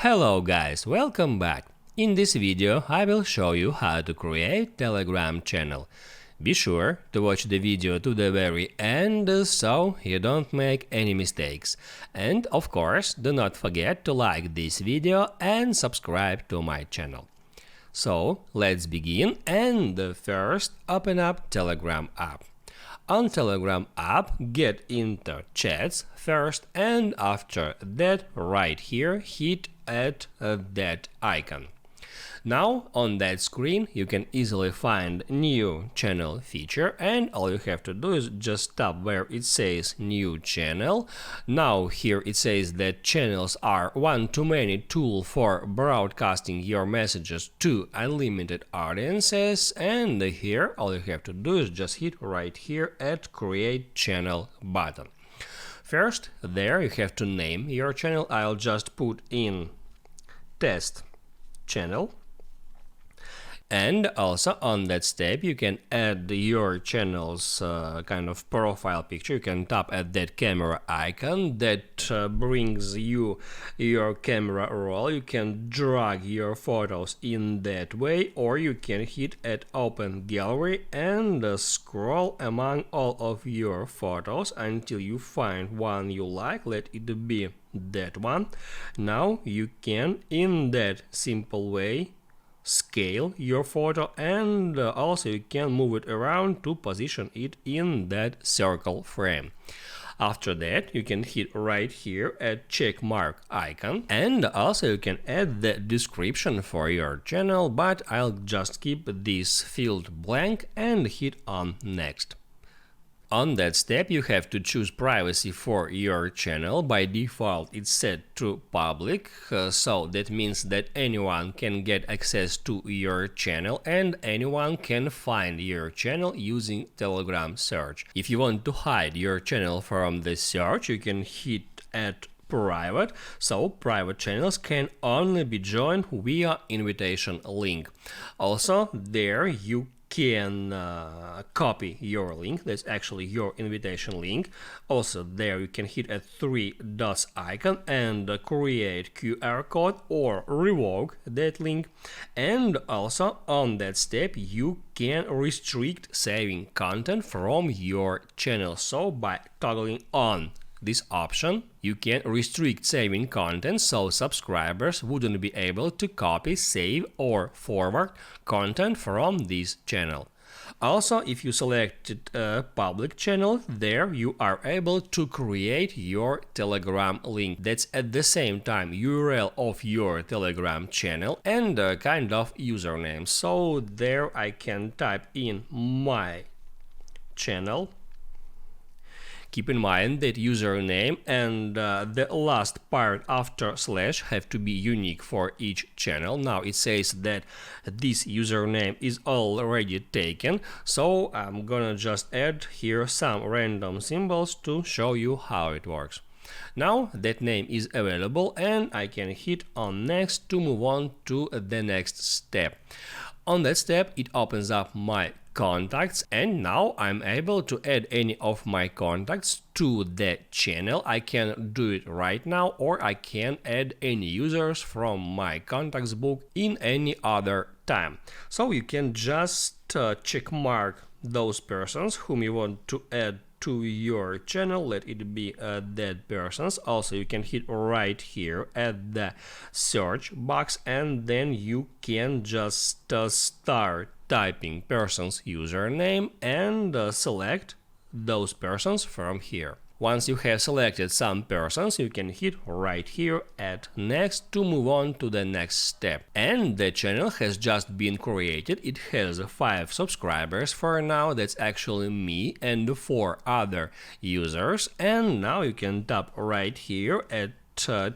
Hello guys, welcome back. In this video I will show you how to create Telegram channel. Be sure to watch the video to the very end so you don't make any mistakes. And of course, do not forget to like this video and subscribe to my channel. So let's begin, and first open up Telegram app. On Telegram app, get into chats first, and after that, right here, hit at that icon. Now on that screen you can easily find new channel feature, and all you have to do is just tap where it says new channel. Now here it says that channels are one-to-many tool for broadcasting your messages to unlimited audiences, and here all you have to do is just hit right here at create channel button. First there you have to name your channel. I'll just put in test channel. And also on that step you can add your channel's kind of profile picture. You can tap at that camera icon that brings you your camera roll. You can drag your photos in that way, or you can hit at open gallery and scroll among all of your photos until you find one you like. Let it be that one. Now you can, in that simple way, scale your photo, and also you can move it around to position it in that circle frame. After that you can hit right here at check mark icon, and also you can add the description for your channel, but I'll just keep this field blank and hit on next. On that step you have to choose privacy for your channel. By default it's set to public, so that means that anyone can get access to your channel and anyone can find your channel using Telegram search. If you want to hide your channel from the search, you can hit at private, so private channels can only be joined via invitation link. Also there you can copy your link. That's actually your invitation link. Also there you can hit a three dots icon and create QR code or revoke that link. And also on that step you can restrict saving content from your channel. So by toggling on this option you can restrict saving content, so subscribers wouldn't be able to copy, save or forward content from this channel. Also, if you selected a public channel, there you are able to create your Telegram link. That's at the same time URL of your Telegram channel and a kind of username. So there I can type in my channel. Keep in mind that username and the last part after slash have to be unique for each channel. Now it says that this username is already taken, so I'm gonna just add here some random symbols to show you how it works. Now that name is available and I can hit on next to move on to the next step. On that step it opens up my contacts, and now I'm able to add any of my contacts to that channel. I can do it right now, or I can add any users from my contacts book in any other time. So you can just check mark those persons whom you want to add to your channel. Let it be that persons. Also you can hit right here at the search box, and then you can just start typing person's username and select those persons from here. Once you have selected some persons, you can hit right here at next to move on to the next step. And the channel has just been created. It has 5 subscribers for now. That's actually me and 4 other users. And now you can tap right here at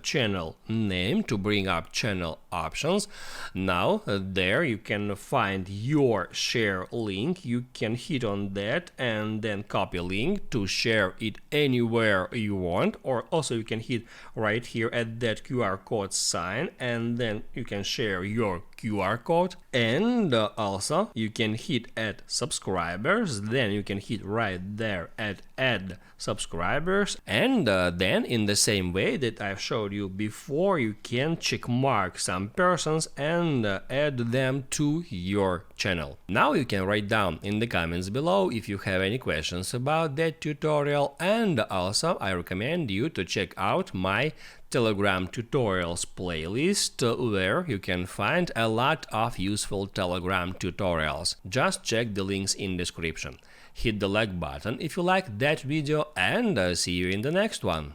channel name to bring up channel options. Now there you can find your share link. You can hit on that and then copy link to share it anywhere you want, or also you can hit right here at that QR code sign and then you can share your QR code. And also you can hit at subscribers, then you can hit right there at add subscribers, and then in the same way that I've showed you before, you can check mark some persons and add them to your channel. Now you can write down in the comments below if you have any questions about that tutorial, and also I recommend you to check out my Telegram tutorials playlist, where you can find a lot of useful Telegram tutorials. Just check the links in description. Hit the like button if you like that video, and see you in the next one.